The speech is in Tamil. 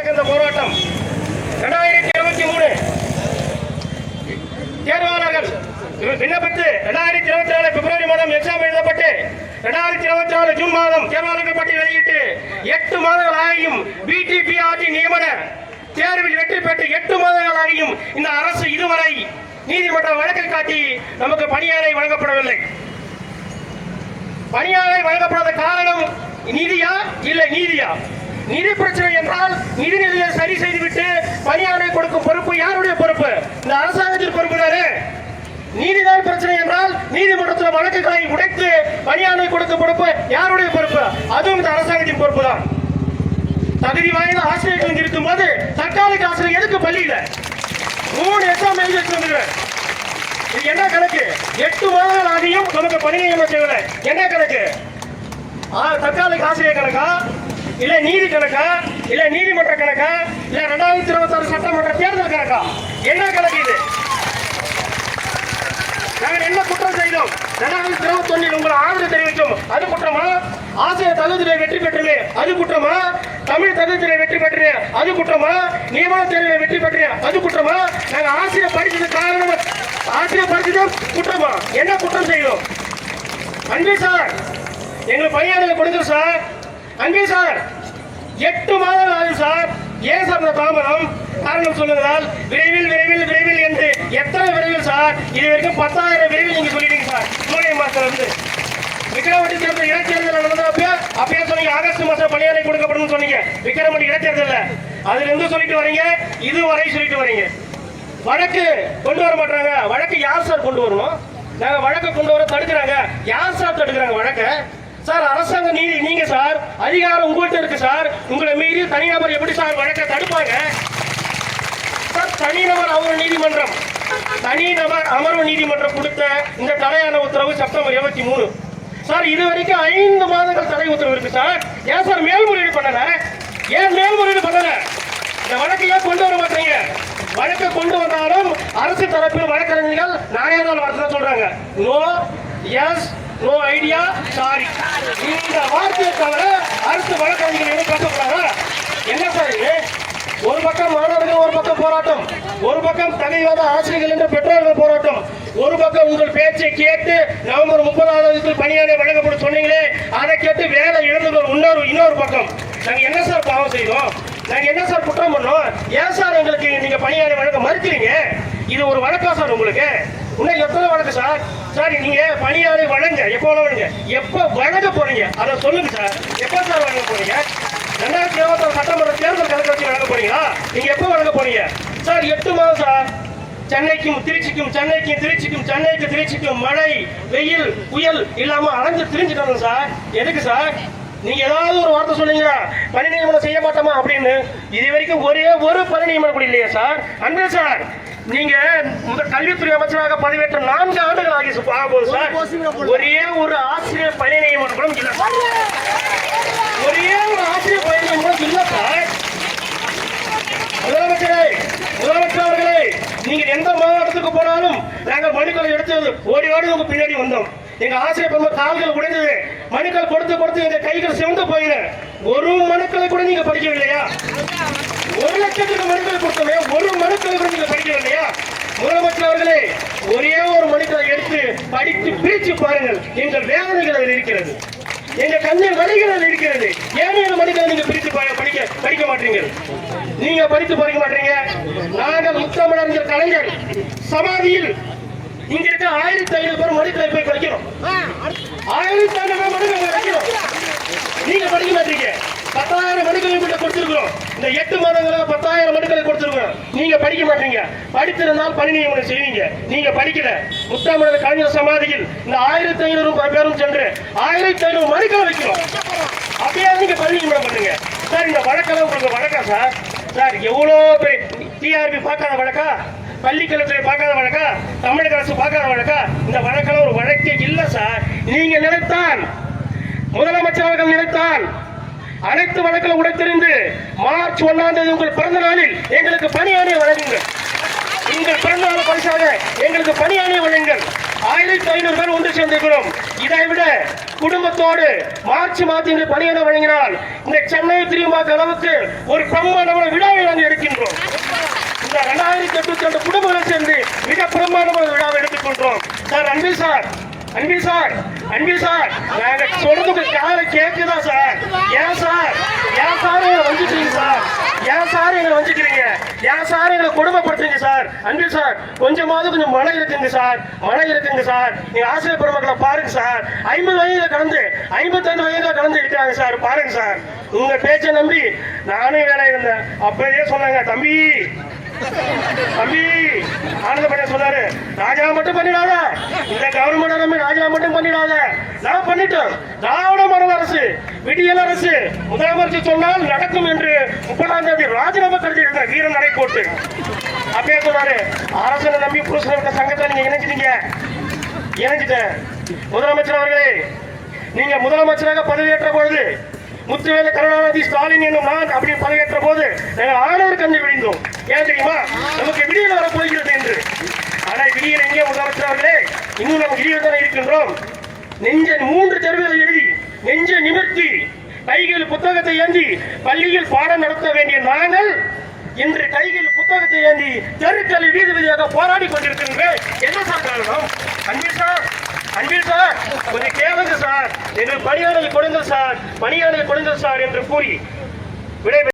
போராட்டம் 2023 தேர்வாளர்கள் விண்ணப்பித்து 2024 பிப்ரவரி மாதம் எக்ஸாம் எழுதப்பட்டு 2024 ஜூன் மாதம் தேர்வாளர்கள் பட்டியல் வெளியிட்டு 8 மாதங்கள் ஆகியும் பிடிபிஆர்டி நியமன தேர்வில் வெற்றி பெற்று 8 மாதங்கள் ஆகியும் இந்த அரசு இதுவரை நீதிமன்ற வழக்கை காட்டி நமக்கு பணியாளை வழங்கப்படவில்லை. பணியாளை வழங்கப்படாத காரணம் நிதியா இல்லை நீதியா? நிதி பிரச்சனை என்றால் நிதிநிலையை சரி செய்துவிட்டு பணியாளை கொடுக்கும் பொறுப்பு யாருடைய பொறுப்பு? இந்த அரசாங்கத்தின் பொறுப்பு தானே. நீதிதான் பிரச்சனை என்றால் நீதிமன்றத்தில் வழக்குகளை உடைத்து பணியாளை கொடுக்கும் பொறுப்பு யாருடைய பொறுப்பு? அதுவும் இந்த அரசாங்கத்தின் பொறுப்பு தான். தகுதி வாய்ந்த ஆசிரியர்கள் இருக்கும் போது தற்காலிக ஆசிரியர் எதுக்கு பள்ளியில 3 எக்ஸாம் எழுதி வச்சிருக்கிறேன். இது என்ன கணக்கு? 8 மாதங்கள் ஆகியும் நமக்கு பணி நியமனம் செய்யல. என்ன கணக்கு? தற்காலிக ஆசிரியர் கணக்கா, இல்ல நீதி கணக்கா, இல்ல நீதிமன்ற கணக்கா, இல்ல 2026 சட்டமன்ற தேர்தல் கணக்கா? என்ன கணக்கு இது? நாங்கள் என்ன குற்றம் செய்தோம்? 2021 உங்களை ஆதரவு தெரிவித்தோம், அது குற்றமா? ஆசிரியர் தகுதியை வெற்றி பெற்றே அது குற்றமா? தமிழ் தகுதியை வெற்றி பெற்றே அது குற்றமா? நியமன தேர்வை வெற்றி பெற்றே அது குற்றமா? நாங்கள் ஆசிரியர் படித்தது காரணம், ஆசிரியர் படித்தது குற்றமா? என்ன குற்றம் செய்தோம்? அன்பு சார், எங்களுக்கு பணியாளர்கள் கொடுங்க சார். அன்பு சார், 8 மாதங்கள் ஆகும் சார். ஏன் சார் இந்த தாமதம்? காரணம் சொல்லுங்கள். விரைவில் விரைவில் விரைவில் என்று எத்தனை விரைவில் சார்? இது வரைக்கும் 10,000 விரைவில் நீங்க சொல்லிட்டீங்க சார். ஜூலை மாசத்துல இருந்து விக்கிரவாண்டி தேர்தல் இடைத்தேர்தல் நடந்தப்ப அப்பயே சொன்னீங்க ஆகஸ்ட் மாசம் பணியாளை கொடுக்கப்படும் சொன்னீங்க. விக்கிரவாண்டி இடைத்தேர்தல் அதுல இருந்து சொல்லிட்டு வரீங்க, இதுவரை சொல்லிட்டு வரீங்க. வழக்கு கொண்டு வர மாட்டாங்க. வழக்கு யார் சார் கொண்டு வரணும்? நாங்க வழக்கு கொண்டு வர தடுக்கிறாங்க. யார் சார் தடுக்கிறாங்க வழக்க? சார் அரசாங்க நீதி நீங்க சார், அதிகாரம் உங்கள்கிட்ட இருக்கு சார். உங்களை மீறி தனிநபர் எப்படி சார் வழக்க தடுப்பாங்க? சார் தனிநபர் அமர்வு நீதிமன்றம், தனிநபர் அமர்வு நீதிமன்றம் கொடுத்த இந்த தடையான உத்தரவு செப்டம்பர் 23 சார். இது வரைக்கும் 5 மாதங்கள் தடை உத்தரவு இருக்கு சார். ஏன் சார் மேல்முறையீடு பண்ணல? ஏன் மேல்முறையீடு பண்ணல? இந்த வழக்கை ஏன் கொண்டு வர மாட்டீங்க? வழக்கை கொண்டு வந்தாலும் அரசு தரப்பில் வழக்கறிஞர்கள் நாயனால் வார்த்தை சொல்றாங்க. No, yes, no idea, sorry. இந்த வார்த்தையை தவிர அரசு வழக்கறிஞர்கள் எதுவும் பேசக்கூடாதா? என்ன சார் இது? ஒரு பக்கம் மாணவர்கள், ஒரு பக்கம் போராட்டம், ஒரு பக்கம் தகைவாத ஆசிரியர்கள் என்ற பெற்றோர்கள் போராட்டம், ஒரு பக்கம் உங்கள் பேச்சை கேட்டு நவம்பர் 30 பணியாளை வழங்கப்படும் சொன்னீங்களே, அதை கேட்டு வேலை இழந்தவர்கள் இன்னொரு பக்கம். நாங்க என்ன சார் பாவம் செய்தோம்? நாங்க என்ன சார் குற்றம் பண்ணோம்? ஏன் சார் எங்களுக்கு நீங்க பணியாளை வழங்க மறுக்கிறீங்க? இது ஒரு வழக்கா சார் உங்களுக்கு? இன்னும் எத்தனை வழக்கு சார்? சார் நீங்க பணியாளை வழங்க எப்போ வழங்க, எப்ப வழங்க போறீங்க அதை சொல்லுங்க சார். எப்ப சார் வழங்க போறீங்க? 2026 சட்டமன்ற தேர்தல் கணக்கு வச்சு வழங்க போறீங்களா? நீங்க எப்ப வழங்க போறீங்க சார்? 8 மாதம் சார். சென்னைக்கும் திருச்சிக்கும், சென்னைக்கும் திருச்சிக்கும், சென்னைக்கு திருச்சிக்கும் மழை, வெயில், புயல் இல்லாம அலைஞ்சு திரிஞ்சுட்டாங்க சார். எதுக்கு சார்? நீங்க ஏதாவது ஒரு வார்த்தை சொன்னீங்களா பணி நியமனம் செய்ய மாட்டோமா அப்படின்னு? இது வரைக்கும் ஒரே ஒரு பணி நியமனம் கூட இல்லையா சார்? அன்பு சார், நீங்க கல்வித்துறை அமைச்சராக பதவியேற்ற 4 ஆண்டுகள் ஆகி போகுது சார். ஒரே ஒரு ஆசிரியர் பணி நியமனம் கூட இல்லை சார். ஒரே ஒரு ஆசிரியர் பணி நியமனம் இல்லை சார். முதலமைச்சர் அவர்களே, நீங்க எந்த மாவட்டத்துக்கு போனாலும் நாங்கள் மனுக்களை எடுத்து ஓடி உங்க பின்னாடி வந்தோம். எங்க ஆசிரியர் பெருமை கால்கள் உடைந்தது. மனுக்கள் கொடுத்து எங்க கைகள் சிவந்து போயின. ஒரு மனுக்களை கூட நீங்க படிக்கவில்லையா? 1 லட்சத்துக்கு மனுக்கள் கொடுத்தோமே, ஒரு மனுக்களை கூட நீங்க படிக்கவில்லையா? முதலமைச்சர் அவர்களே, ஒரே ஒரு மனுக்களை எடுத்து படித்து பிரிச்சு பாருங்கள். எங்கள் வேதனைகள் அதில் இருக்கிறது, எங்க கண்ணில் வலிகள் இருக்கிறது. ஏன் மனுக்களை நீங்க பிரித்து படிக்க மாட்டீங்க? நீங்க படித்து படிக்க மாட்டீங்க. நாங்கள் முத்தமிழறிஞர் கலைஞர் சமாதியில் இங்க இருக்க 1500 பேர் மனுக்களை போய் படிக்கிறோம். 1500 பேர் மனுக்களை படிக்கிறோம். நீங்க படிக்க மாட்டீங்க. 10,000 மனுக்களை கிட்ட கொடுத்திருக்கிறோம். இந்த 8 மாதங்களா 10,000 மனுக்களை கொடுத்திருக்கிறோம். நீங்க படிக்க மாட்டீங்க. படித்திருந்தால் பணி நியமனம் செய்வீங்க. நீங்க படிக்கல. முத்தமிழர் கலைஞர் சமாதியில் இந்த 1500 பேரும் சென்று 1500 மனுக்களை வைக்கிறோம். அப்படியே நீங்க பணி நியமனம் பண்ணுங்க சார். இந்த வழக்கெல்லாம் உங்களுக்கு வழக்கா சார்? சார் எவ்வளோ பேர் டிஆர்பி பார்க்காத வழக்கா? பள்ளிக்கல்வித்துறை பார்க்காத வழக்கா? தமிழக அரசு பார்க்காத வழக்கா? இந்த வழக்கெல்லாம் ஒரு வழக்கே இல்லை சார். நீங்க நினைத்தால், முதலமைச்சர் அவர்கள் நினைத்தால் அனைத்து வழக்குகளை உடைத்தெறிந்து மார்ச் 1 உங்கள் பிறந்த நாளில் எங்களுக்கு பணியாணை வழங்குங்கள். உங்கள் பிறந்த நாள் பரிசாக எங்களுக்கு பணியாணை வழங்குங்கள். 1500 பேர் ஒன்று சேர்ந்திருக்கிறோம். இதை விட குடும்பத்தோடு மார்ச் மாதத்தில் பணியிட வழங்கினால் இந்த சென்னை திரும்பாக்க அளவுக்கு ஒரு பிரம்மாண்டமான விழாவை நாங்கள் எடுக்கின்றோம். இந்த 2802 குடும்பங்களை சேர்ந்து மிக பிரம்மாண்டமான விழாவை எடுத்துக்கொண்டோம். சார் அன்பில் சார், அன்பில் சார், அன்பில் சார், நாங்க சொல்றதுக்கு காலை கேட்குதா சார்? ஏன் சார், ஏன் சார் எங்களை வஞ்சிக்கிறீங்க சார்? ஏன் சார் எங்களை வஞ்சிக்கிறீங்க? ஏன் சார் எங்களை கொடுமைப்படுத்துறீங்க சார்? அன்பில் சார், கொஞ்சம் மனம் இருக்குங்க சார், மனம் இருக்குங்க சார். நீங்க ஆசிரியர் பெருமக்களை பாருங்க சார். 50 வயதுல கடந்து 55 வயதுல கடந்து இருக்கிறாங்க சார். பாருங்க சார், உங்க பேச்சை நம்பி நானே வேலை இருந்தேன். அப்பவே சொன்னாங்க, தம்பி தம்பி ஆனந்தப்பட்ட சொன்னாரு, ராஜா மட்டும் பண்ணிடாத, இந்த கவர்மெண்ட் நம்பி ராஜா மட்டும் பண்ணிடாத. நான் பண்ணிட்டோம். திராவிட மாடல் அரசு, விடியல் அரசு, முதலமைச்சர் சொன்னால் நடக்கும் என்று 30ஆம் தேதி ராஜினாமா கருதி இருந்த வீரன் நடை போட்டு அப்பயே சொன்னாரு, அரசனை நம்பி புருஷனை விட்ட சங்கத்தில் நீங்க இணைஞ்சிட்டேன். முதலமைச்சர் அவர்களே, நீங்க முதலமைச்சராக பதவியேற்ற பொழுது முத்துவேல கருணாநிதி ஸ்டாலின் என்னும் நான் அப்படி பதவியேற்ற போது நாங்கள் ஆணவர் கண்டு விழிந்தோம். ஏன் தெரியுமா? நமக்கு விடியல் வரப்போகிறது என்று. ஆனால் விடியல் எங்கே முதலமைச்சர் அவர்களே? இன்னும் நம்ம விடியல் தானே இருக்கின்றோம். நெஞ்ச 3 தெருவில் எழுதி நெஞ்ச நிமிர்த்தி கைகள் புத்தகத்தை ஏந்தி பள்ளியில் பாடம் நடத்த வேண்டிய நாங்கள் இன்று கைகள் புத்தகத்தை ஏந்தி தெருக்களில் வீதி வீதியாக போராடி கொண்டிருக்கின்றேன். என்ன சார் காரணம்? அன்பில் சார், அன்பில் சார், கொஞ்சம் கேளுங்க சார், எங்கள் பணியாளரை கொடுங்கள் சார், பணியாளரை கொடுங்கள் சார் என்று கூறி விடை